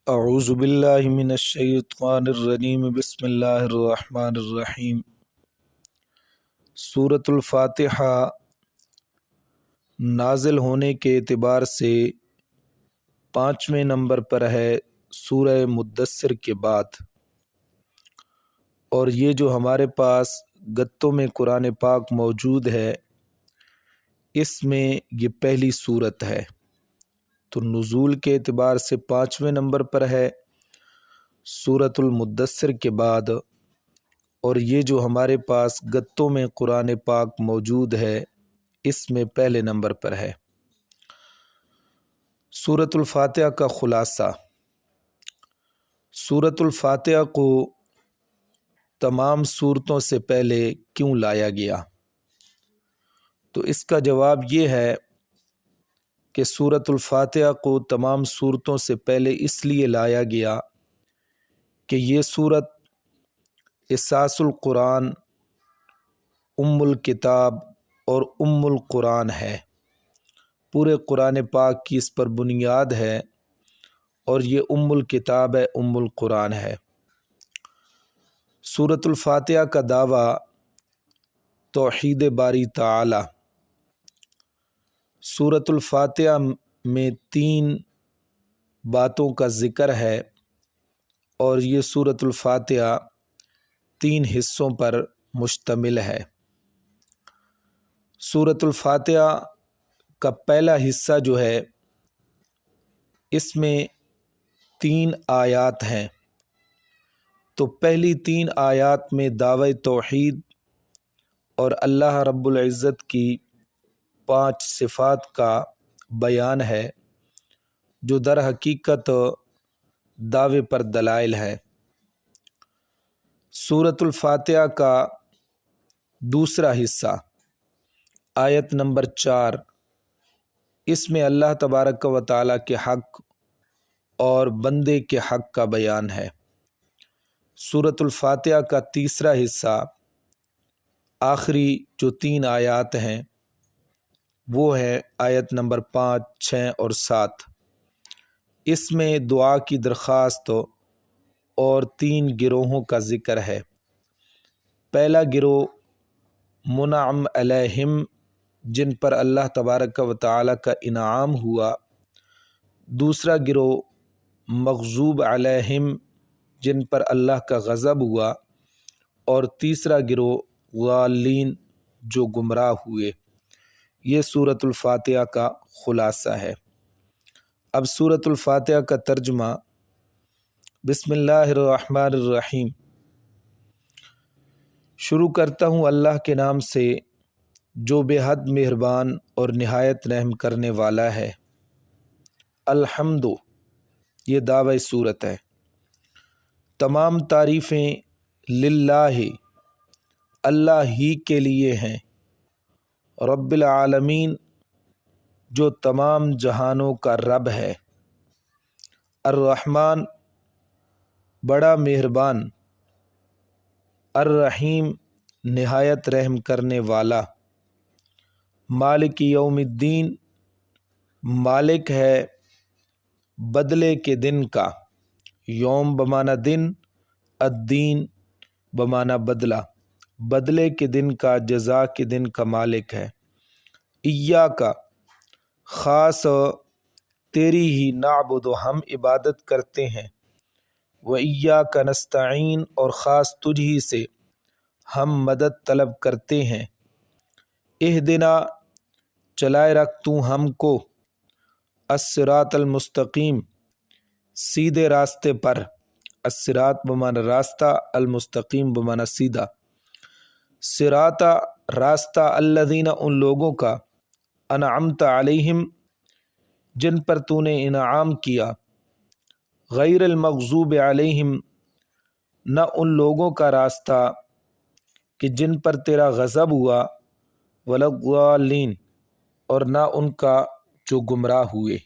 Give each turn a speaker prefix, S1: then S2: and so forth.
S1: اعوذ باللہ من الشیطان الرجیم بسم اللہ الرحمن الرحیم۔ سورۃ الفاتحہ نازل ہونے کے اعتبار سے 5ویں نمبر پر ہے سورہ مدثر کے بعد، اور یہ جو ہمارے پاس گتوں میں قرآن پاک موجود ہے اس میں یہ پہلی سورت ہے، تو نزول کے اعتبار سے 5ویں نمبر پر ہے سورۃ المدثر کے بعد، اور یہ جو ہمارے پاس گتوں میں قرآن پاک موجود ہے اس میں پہلے نمبر پر ہے۔ سورۃ الفاتحہ کا خلاصہ۔ سورۃ الفاتحہ کو تمام سورتوں سے پہلے کیوں لایا گیا؟ تو اس کا جواب یہ ہے کہ سورۃ الفاتحہ کو تمام سورتوں سے پہلے اس لیے لایا گیا کہ یہ سورت اساس القرآن، ام الکتاب اور ام القرآن ہے، پورے قرآن پاک کی اس پر بنیاد ہے، اور یہ ام الکتاب ہے، ام القرآن ہے۔ سورۃ الفاتحہ کا دعویٰ توحید باری تعالی۔ سورۃ الفاتحہ میں 3 باتوں کا ذکر ہے، اور یہ سورۃ الفاتحہ 3 حصوں پر مشتمل ہے۔ سورۃ الفاتحہ کا پہلا حصہ جو ہے اس میں 3 آیات ہیں، تو پہلی 3 آیات میں دعوی توحید اور اللہ رب العزت کی 5 صفات کا بیان ہے، جو در حقیقت دعوے پر دلائل ہے۔ سورۃ الفاتحہ کا دوسرا حصہ آیت نمبر 4، اس میں اللہ تبارک و تعالیٰ کے حق اور بندے کے حق کا بیان ہے۔ سورۃ الفاتحہ کا تیسرا حصہ آخری جو 3 آیات ہیں وہ ہے آیت نمبر 5، 6 اور 7۔ اس میں دعا کی درخواست اور 3 گروہوں کا ذکر ہے۔ پہلا گروہ منعم علیہم، جن پر اللہ تبارک و تعالیٰ کا انعام ہوا۔ دوسرا گروہ مغضوب علیہم، جن پر اللہ کا غضب ہوا۔ اور تیسرا گروہ ضالین، جو گمراہ ہوئے۔ یہ سورۃ الفاتحہ کا خلاصہ ہے۔ اب سورۃ الفاتحہ کا ترجمہ۔ بسم اللہ الرحمن الرحیم۔ شروع کرتا ہوں اللہ کے نام سے جو بے حد مہربان اور نہایت رحم کرنے والا ہے۔ الحمد، یہ دعوی سورت ہے۔ تمام تعریفیں للہ، اللہ ہی کے لیے ہیں، رب العالمین، جو تمام جہانوں کا رب ہے۔ الرحمن، بڑا مہربان، الرحیم، نہایت رحم کرنے والا۔ مالک یوم الدین، مالک ہے بدلے کے دن کا۔ یوم بمعنی دن، الدین بمعنی بدلہ، بدلے کے دن کا، جزا کے دن کا مالک ہے۔ ایاک، خاص تیری ہی، نعبد، ہم عبادت کرتے ہیں۔ و ایاک نستعین، اور خاص تجھ ہی سے ہم مدد طلب کرتے ہیں۔ اہدنا، چلائے رکھ تو ہم کو، الصراط المستقیم، سیدھے راستے پر۔ الصراط بمعنی راستہ، المستقیم بمعنی سیدھا۔ صراط، راستہ، الذین، ان لوگوں کا، انعمت علیہم، جن پر تو نے انعام کیا۔ غیر المغضوب علیہم، نہ ان لوگوں کا راستہ کہ جن پر تیرا غضب ہوا، ولا الضالین، اور نہ ان کا جو گمراہ ہوئے۔